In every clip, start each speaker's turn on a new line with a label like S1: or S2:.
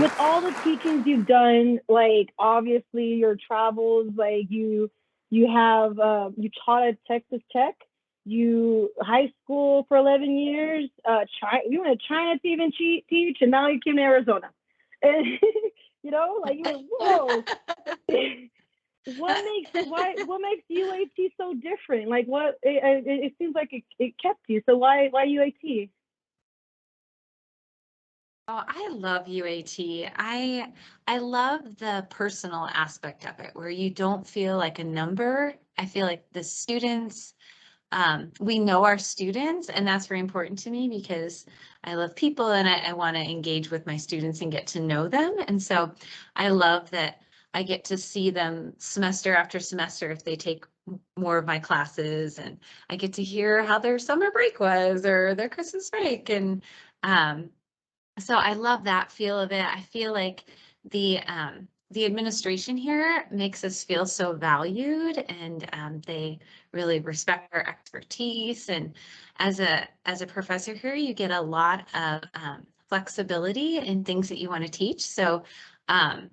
S1: with all the teachings you've done, like obviously your travels, like you have you taught at Texas Tech, you high school for 11 years, you went to China to even teach, and now you came to Arizona, and like you were whoa. What makes UAT so different? Like it seems like it kept you. So why UAT?
S2: Oh, I love UAT. I love the personal aspect of it where you don't feel like a number. I feel like the students, we know our students, and that's very important to me because I love people and I want to engage with my students and get to know them. And so I love that I get to see them semester after semester if they take more of my classes, and I get to hear how their summer break was or their Christmas break. And um, so I love that feel of it. I feel like the administration here makes us feel so valued, and they really respect our expertise. And as a professor here, you get a lot of flexibility in things that you want to teach. So um,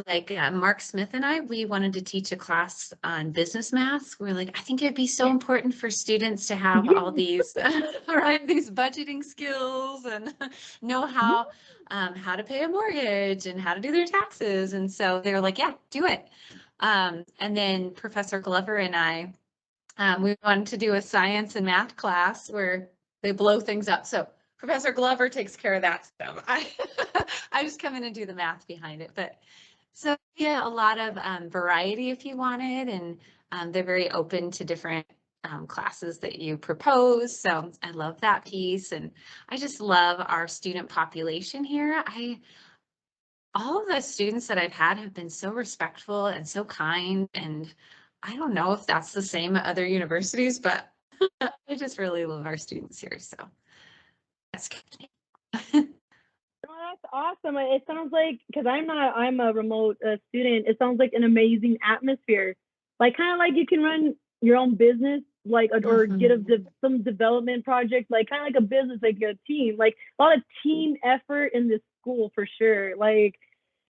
S2: like Mark Smith and we wanted to teach a class on business math. We're like, I think it'd be so important for students to have all these, right, these budgeting skills and know how to pay a mortgage and how to do their taxes. And so they were like, yeah, do it. And then Professor Glover and we wanted to do a science and math class where they blow things up. So Professor Glover takes care of that stuff. I just come in and do the math behind it. But so yeah, a lot of variety if you wanted, and they're very open to different classes that you propose. So I love that piece, and I just love our student population here. All of the students that I've had have been so respectful and so kind, and I don't know if that's the same at other universities, but I just really love our students here. So that's good.
S1: Oh, that's awesome. It sounds like, because I'm a remote student. It sounds like an amazing atmosphere. Like kind of like you can run your own business, like or get
S2: Mhm.
S1: some development project, like kind of like a business, like a team, like a lot of team effort in this school for sure. Like,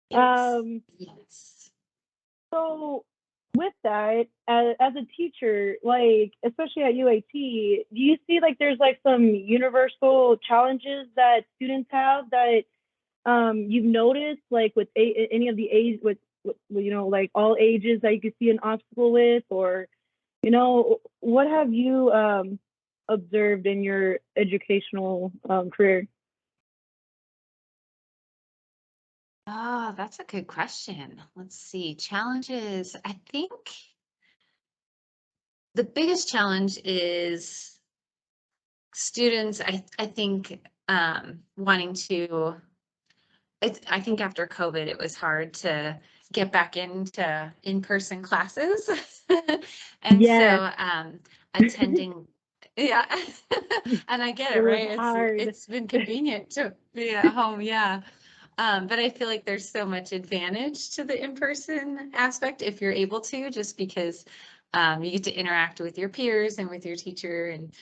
S2: Yes.
S1: um,
S2: Yes.
S1: so with that, as a teacher, like especially at UAT, do you see like there's like some universal challenges that students have that you've noticed like with any of the age with like all ages that you could see an obstacle with, or what have you observed in your educational career?
S2: Oh, that's a good question. Let's see. Challenges. I think the biggest challenge is students, I think wanting to, I think after COVID, it was hard to get back into in-person classes. And
S1: Yes.
S2: so attending, yeah. And I get it,
S1: It was
S2: right?
S1: hard.
S2: It's been convenient to be at home, yeah. But I feel like there's so much advantage to the in-person aspect if you're able to, just because you get to interact with your peers and with your teacher, and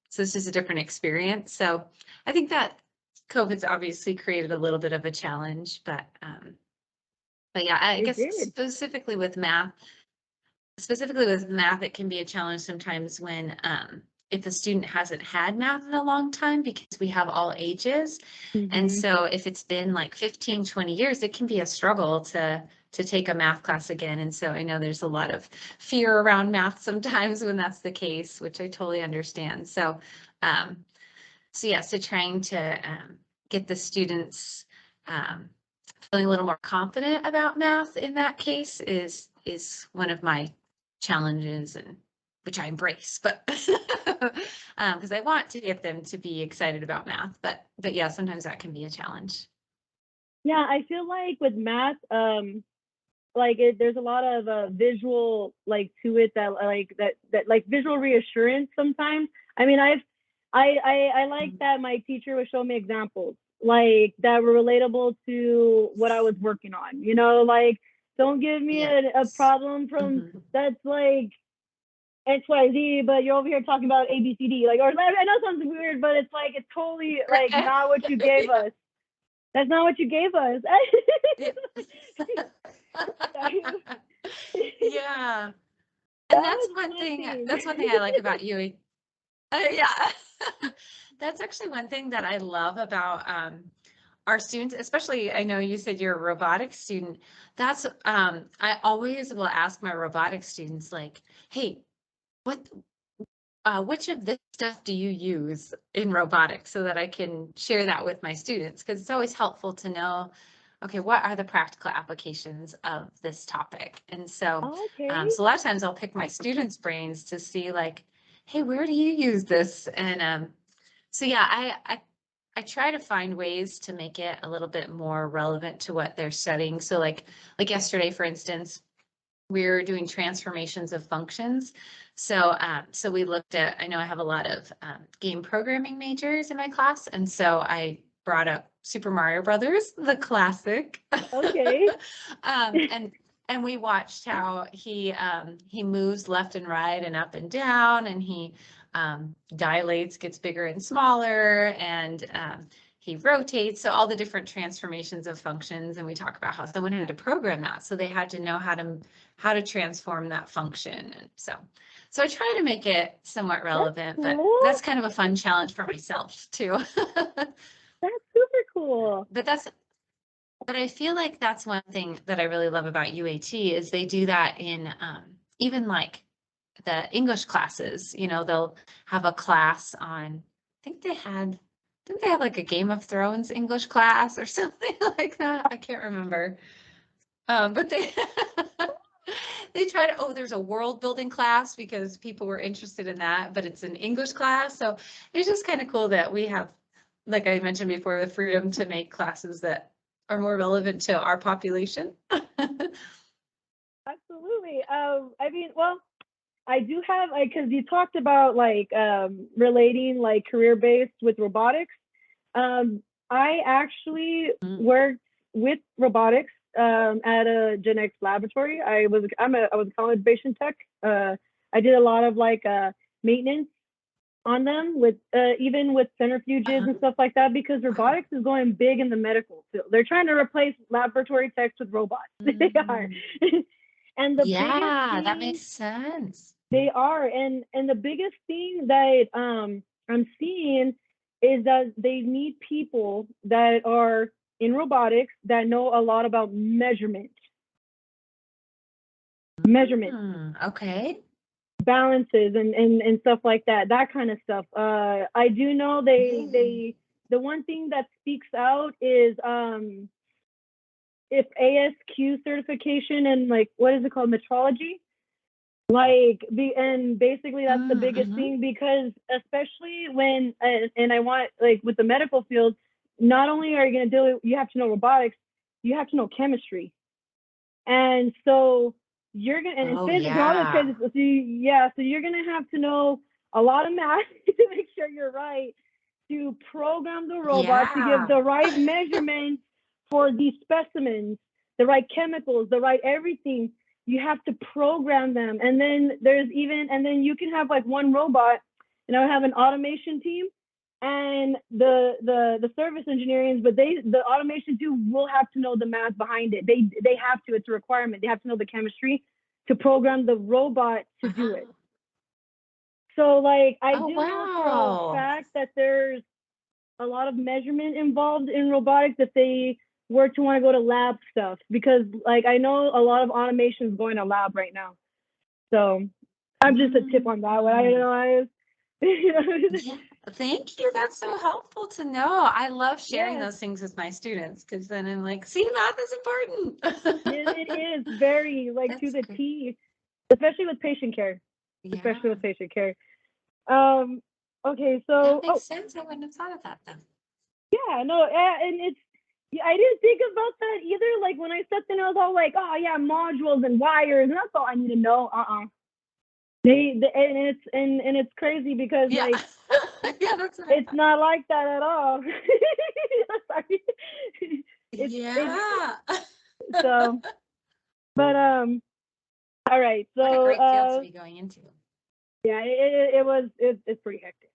S2: so it's just a different experience. So I think that COVID's obviously created a little bit of a challenge, but yeah, I
S1: It
S2: guess
S1: did.
S2: specifically with math, it can be a challenge sometimes when if a student hasn't had math in a long time, because we have all ages. And
S1: Hmm.
S2: so if it's been like 15, 20 years, it can be a struggle to take a math class again. And so I know there's a lot of fear around math sometimes when that's the case, which I totally understand. Um, so yeah, so trying to get the students um, feeling a little more confident about math in that case is one of my challenges, and which I embrace, but because I want to get them to be excited about math, but yeah, sometimes that can be a challenge.
S1: Yeah, I feel like with math, like there's a lot of visual like to it, that like visual reassurance sometimes. I mean, I like that my teacher would show me examples like that were relatable to what I was working on, like don't give me a
S2: Yes.
S1: problem from
S2: Mhm.
S1: that's like XYZ, but you're over here talking about ABCD, like, or I know it sounds weird, but it's like it's totally like not what you gave
S2: Yeah.
S1: us. That's not what you gave us.
S2: Yeah. And
S1: That was
S2: that's one thing
S1: funny.
S2: I like about you. Yeah. That's actually one thing that I love about our students, especially I know you said you're a robotics student. That's I always will ask my robotics students like, hey, what which of this stuff do you use in robotics so that I can share that with my students? Because it's always helpful to know, okay, what are the practical applications of this topic? And so,
S1: Okay,
S2: so a lot of times I'll pick my students' brains to see like, hey, where do you use this? And so yeah, I try to find ways to make it a little bit more relevant to what they're studying. So like yesterday, for instance, we're doing transformations of functions. So, so we looked at, I know I have a lot of game programming majors in my class. And so I brought up Super Mario Brothers, the classic.
S1: okay.
S2: um, and and we watched how he moves left and right and up and down, and he dilates, gets bigger and smaller, and he rotates. So all the different transformations of functions, and we talk about how someone had to program that, so they had to know how to transform that function. And so I try to make it somewhat
S1: That's
S2: relevant, but
S1: cool.
S2: that's kind of a fun challenge for myself too.
S1: That's super cool.
S2: But I feel like that's one thing that I really love about UAT is they do that in even like the English classes. You know, they'll have a class on, didn't they have like a Game of Thrones English class or something like that? I can't remember. But they they try to, oh, there's a world building class because people were interested in that, but it's an English class. So it's just kind of cool that we have, like I mentioned before, the freedom to make classes that are more relevant to our population.
S1: Absolutely. I mean, well, I do have like because you talked about like relating like career based with robotics. I actually
S2: Mm.
S1: worked with robotics at a genetics laboratory. I was a college patient tech. I did a lot of like maintenance on them with even with centrifuges
S2: Uh-huh.
S1: and stuff like that because
S2: Wow.
S1: robotics is going big in the medical field. They're trying to replace laboratory techs with robots. They are.
S2: Mm.
S1: And the biggest
S2: Yeah, that makes
S1: thing
S2: sense.
S1: they are, and the biggest thing that I'm seeing is that they need people that are in robotics that know a lot about measurement,
S2: Okay.
S1: balances, and stuff like that, that kind of stuff. I do know
S2: Mm.
S1: the one thing that speaks out is if ASQ certification and like what is it called metrology. Like and basically that's the biggest
S2: Mm-hmm.
S1: thing because especially when and I want like with the medical field, not only are you going to do it, you have to know robotics, you have to know chemistry, and so you're gonna and
S2: Oh
S1: physics and all this
S2: yeah.
S1: crazy stuff. So yeah, so you're gonna have to know a lot of math to make sure you're right to program the robot to give
S2: Yeah.
S1: the right measurements for these specimens, the right chemicals, the right everything. You have to program them. And then and then you can have like one robot, and I would have an automation team and the service engineering, but the automation too will have to know the math behind it. They have to, it's a requirement. They have to know the chemistry to program the robot to do it.
S2: Uh-huh.
S1: So like I
S2: Oh
S1: do know for a
S2: wow.
S1: fact that there's a lot of measurement involved in robotics if they were to want to go to lab stuff because like I know a lot of automation is going to lab right now. So I'm just a tip on that one. I don't
S2: Mm.
S1: know.
S2: Yeah, thank you. That's so helpful to know. I love sharing
S1: Yeah,
S2: those things with my students because then I'm like, see, math is important.
S1: it is very like to
S2: That's
S1: the
S2: great.
S1: T, especially with patient care. Especially
S2: Yeah,
S1: with patient care. Um. Okay.
S2: that
S1: So.
S2: makes
S1: Oh,
S2: sense. I wouldn't have thought of that then.
S1: yeah. No. And it's. Yeah, I didn't think about that either. Like when I stepped in, I was all like, "Oh yeah, modules and wires, and that's all I need to know." And it's crazy because
S2: Yeah.
S1: like
S2: Yeah, that's what I
S1: it's
S2: thought.
S1: not like that at all. Sorry. It's
S2: Yeah.
S1: so. But All right.
S2: What a
S1: So
S2: great field to be going into.
S1: yeah, it's pretty hectic.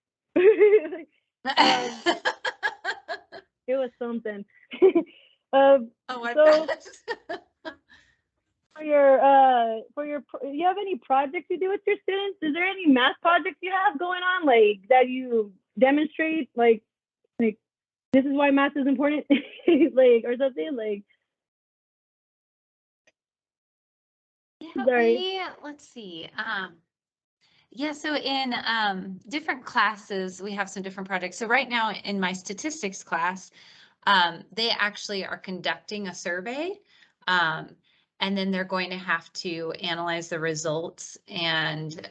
S1: um, it was something. um,
S2: Oh, I
S1: so
S2: bet.
S1: you have any projects you do with your students? Is there any math projects you have going on, like that you demonstrate, like this is why math is important, like or something like?
S2: Yeah,
S1: Sorry.
S2: let's see. Yeah, so in different classes, we have some different projects. So right now in my statistics class, they actually are conducting a survey. Um, and then they're going to have to analyze the results and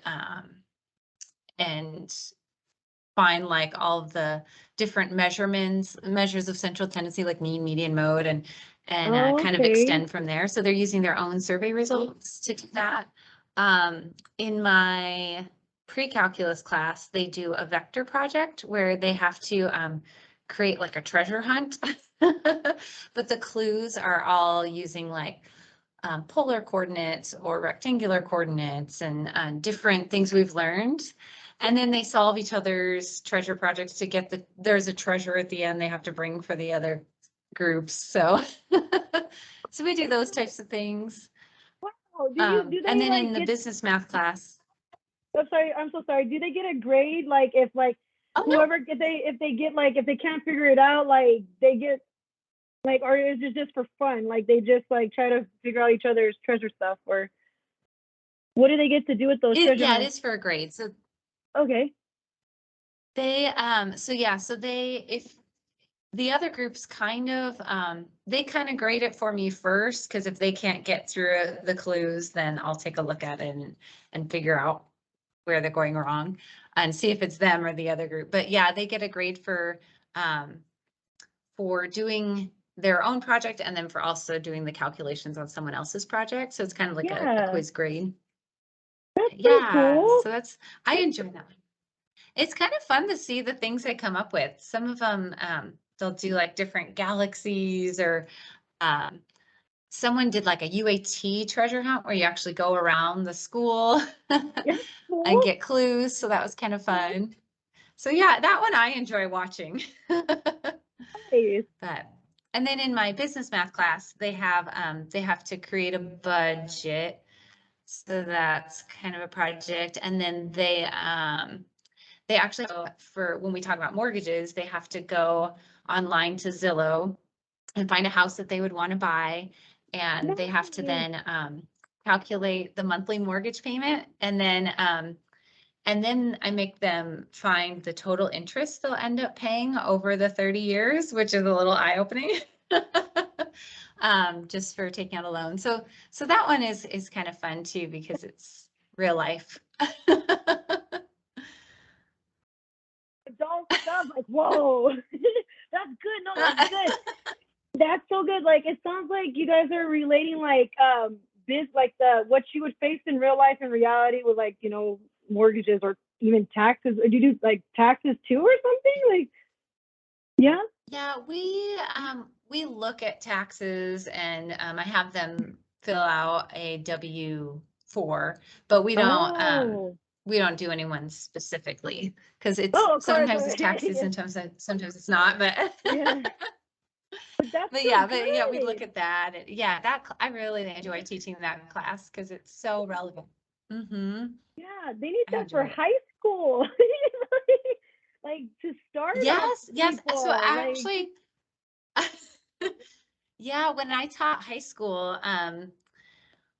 S2: find like all of the different measures of central tendency, like mean, median, mode, and
S1: Oh,
S2: kind of
S1: okay.
S2: extend from there. So they're using their own survey results to do that. In my pre-calculus class, they do a vector project where they have to create like a treasure hunt, but the clues are all using like polar coordinates or rectangular coordinates and different things we've learned. And then they solve each other's treasure projects to get there's a treasure at the end they have to bring for the other groups. So, so we do those types of things.
S1: Wow. Do
S2: And
S1: they
S2: then in
S1: like
S2: the
S1: get?
S2: business math class,
S1: I'm sorry. I'm so sorry. Do they get a grade? Like if like
S2: oh no,
S1: whoever if they get like if they can't figure it out, like they get like, or is it just for fun? Like they just like try to figure out each other's treasure stuff, or what do they get to do with those treasure
S2: yeah, it
S1: hunts?
S2: is for a grade. So
S1: Okay.
S2: if the other groups they kind of grade it for me first, because if they can't get through the clues, then I'll take a look at it and figure out where they're going wrong and see if it's them or the other group. But yeah, they get a grade for doing their own project and then for also doing the calculations on someone else's project. So it's kind of like a
S1: Yeah,
S2: quiz grade.
S1: that's so
S2: Yeah,
S1: cool.
S2: so I enjoy that. It's kind of fun to see the things they come up with. Some of them, they'll do like different galaxies or um, someone did like a UAT treasure hunt where you actually go around the school
S1: That's cool.
S2: and get clues. So that was kind of fun. So yeah, that one I enjoy watching.
S1: Nice.
S2: But and then in my business math class, they have to create a budget. So that's kind of a project. And then they actually for when we talk about mortgages, they have to go online to Zillow and find a house that they would want to buy. And they have to
S1: Nice.
S2: then calculate the monthly mortgage payment. And then I make them find the total interest they'll end up paying over the 30 years, which is a little eye-opening. Just for taking out a loan. So that one is kind of fun too because it's real life.
S1: Adult stuff. Like whoa, that's good. No, that's good. That's so good. Like it sounds like you guys are relating like this like the what you would face in real life and reality with like mortgages or even taxes. Or do you do like taxes too or something? Like yeah.
S2: Yeah, we look at taxes and I have them fill out a W-4, but
S1: Oh.
S2: we don't do anyone specifically because it's
S1: Oh, of course.
S2: sometimes it's taxes,
S1: Yeah.
S2: sometimes it's not, but
S1: Yeah. But that's
S2: but
S1: so
S2: yeah, we look
S1: good.
S2: at that. Yeah, I really enjoy teaching that class because it's so relevant. Mm-hmm.
S1: Yeah, they need
S2: I
S1: that for
S2: enjoy it.
S1: high school. Like to start off
S2: Yes, yes. So
S1: people. Like
S2: actually, yeah, when I taught high school,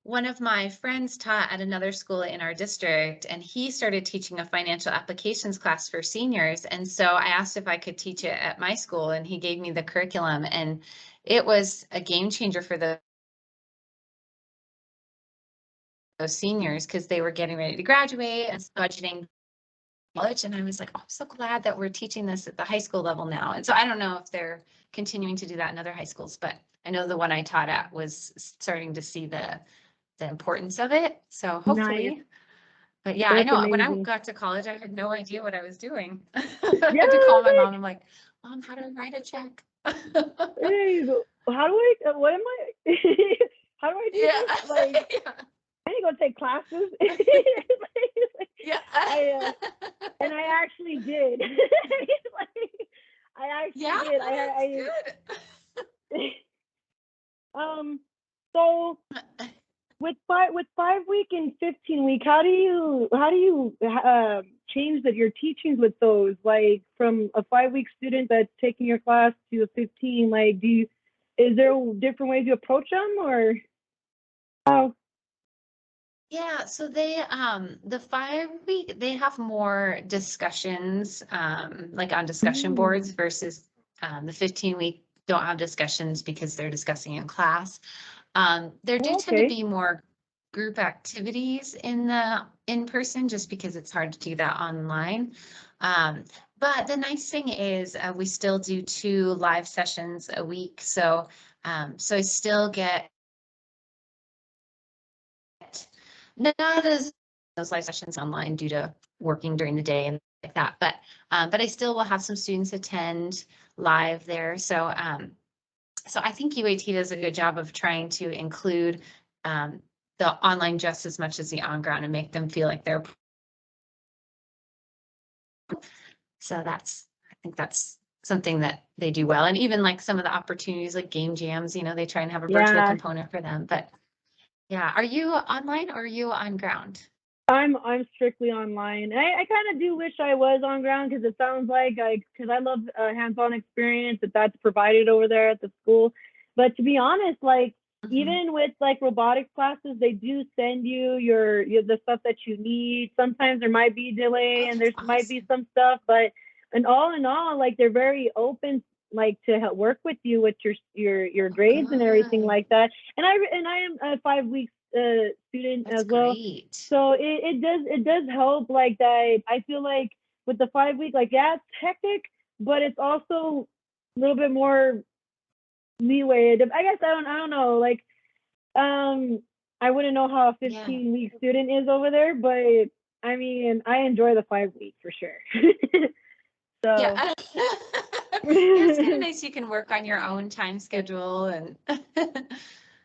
S2: one of my friends taught at another school in our district, and he started teaching a financial applications class for seniors. And so I asked if I could teach it at my school, and he gave me the curriculum, and it was a game changer for those seniors because they were getting ready to graduate and budgeting college. And I was like, oh, I'm so glad that we're teaching this at the high school level now. And so I don't know if they're continuing to do that in other high schools, but I know the one I taught at was starting to see the importance of it. So
S1: nice.
S2: hopefully, but yeah, I
S1: That's
S2: know when I
S1: amazing.
S2: got to college, I had no idea what I was doing. I
S1: Yeah,
S2: had to call my mom.
S1: like
S2: I'm like, Mom, how do I write a check?
S1: hey, how do I? What am I? How do I do
S2: Yeah.
S1: this? Like
S2: Yeah.
S1: I need to go take classes.
S2: Yeah.
S1: I and I actually did. Like, I actually
S2: Yeah,
S1: did.
S2: that's good.
S1: So with 5 week and 15 week, how do you change that your teachings with those? Like from a 5 week student that's taking your class to a 15, like is there different ways you approach them or how?
S2: Yeah, so the 5 week, they have more discussions, like on discussion
S1: Mm,
S2: boards versus the 15 week don't have discussions because they're discussing in class. There do tend to
S1: okay.
S2: be more group activities in the in person just because it's hard to do that online. Um, but the nice thing is we still do 2 live sessions a week. So I still get not as those live sessions online due to working during the day and like that, but I still will have some students attend live there. So I think UAT does a good job of trying to include um, the online just as much as the on ground and make them feel like they're. So I think that's something that they do well. And even like some of the opportunities like game jams, they try and have a virtual
S1: Yeah,
S2: component for them. But yeah, are you online or are you on ground?
S1: I'm strictly online. I kind of do wish I was on ground because it sounds like because I love hands-on experience that's provided over there at the school. But to be honest, like
S2: Mhm.
S1: even with like robotics classes, they do send you your the stuff that you need. Sometimes there might be delay
S2: Oh,
S1: and
S2: that's
S1: there's might be
S2: awesome.
S1: some stuff, but and all in all, like they're very open like to help work with you with your
S2: Oh,
S1: grades and everything
S2: good.
S1: like that. And I am a 5 weeks student
S2: That's
S1: as well,
S2: great.
S1: so it does help like that. I feel like with the 5 week, like yeah, it's hectic, but it's also a little bit more leeway. I guess I don't know. Like I wouldn't know how a
S2: Yeah.
S1: 15 week student is over there, but I mean I enjoy the 5 week for sure. So
S2: Yeah. Yeah, it's kind of nice you can work on your own time schedule and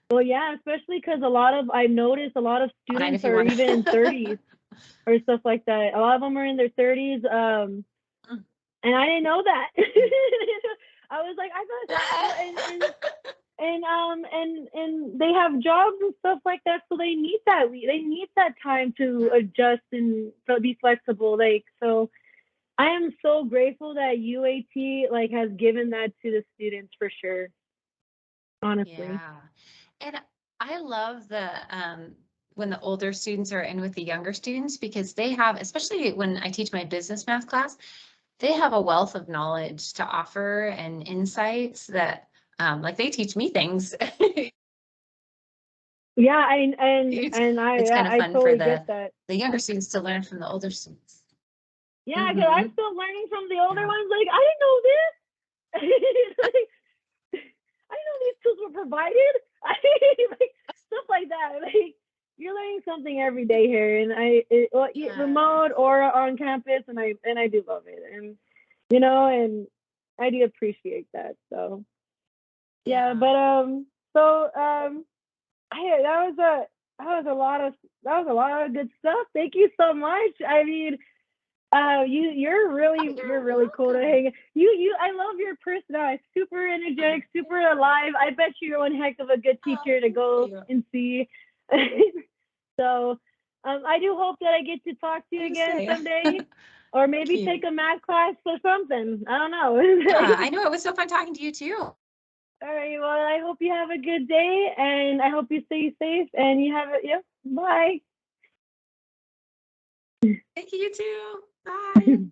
S1: well yeah, especially because I've noticed a lot of
S2: online
S1: students
S2: if you
S1: are
S2: want.
S1: even in 30s or stuff like that. A lot of them are in their 30s. And I didn't know that. I was like, I thought, and they have jobs and stuff like that, so they need that time to adjust and be flexible. Like, so I am so grateful that UAT like has given that to the students for sure. Honestly,
S2: Yeah. And I love the when the older students are in with the younger students because they have, especially when I teach my business math class, they have a wealth of knowledge to offer and insights that like they teach me things.
S1: yeah, and I
S2: It's
S1: yeah,
S2: kind of
S1: I
S2: fun for
S1: totally get that.
S2: the younger students to learn from the older students.
S1: Yeah, because I'm
S2: Hmm.
S1: still learning from the older
S2: Yeah.
S1: ones. Like, I didn't know this. Like, I didn't know these tools were provided. I like stuff like that. Like you're learning something every day here, and
S2: Yeah.
S1: remote or on campus, and I do love it, and I do appreciate that. So yeah,
S2: Yeah.
S1: but so that was a lot of good stuff. Thank you so much. I mean,
S2: Oh,
S1: you're
S2: you're
S1: really cool to
S2: welcome.
S1: hang. I love your personality. Super
S2: Oh,
S1: energetic, super alive. I bet you're one heck of a good teacher to
S2: thank
S1: go
S2: you.
S1: and see. So, I do hope that I get to talk to you
S2: To
S1: again
S2: say.
S1: someday, or
S2: Thank
S1: maybe take
S2: you.
S1: a math class or something. I don't know.
S2: Yeah, I know it was so fun talking to you too.
S1: All right. Well, I hope you have a good day, and I hope you stay safe. And you have it. Yep. Bye.
S2: Thank you, you too. Bye.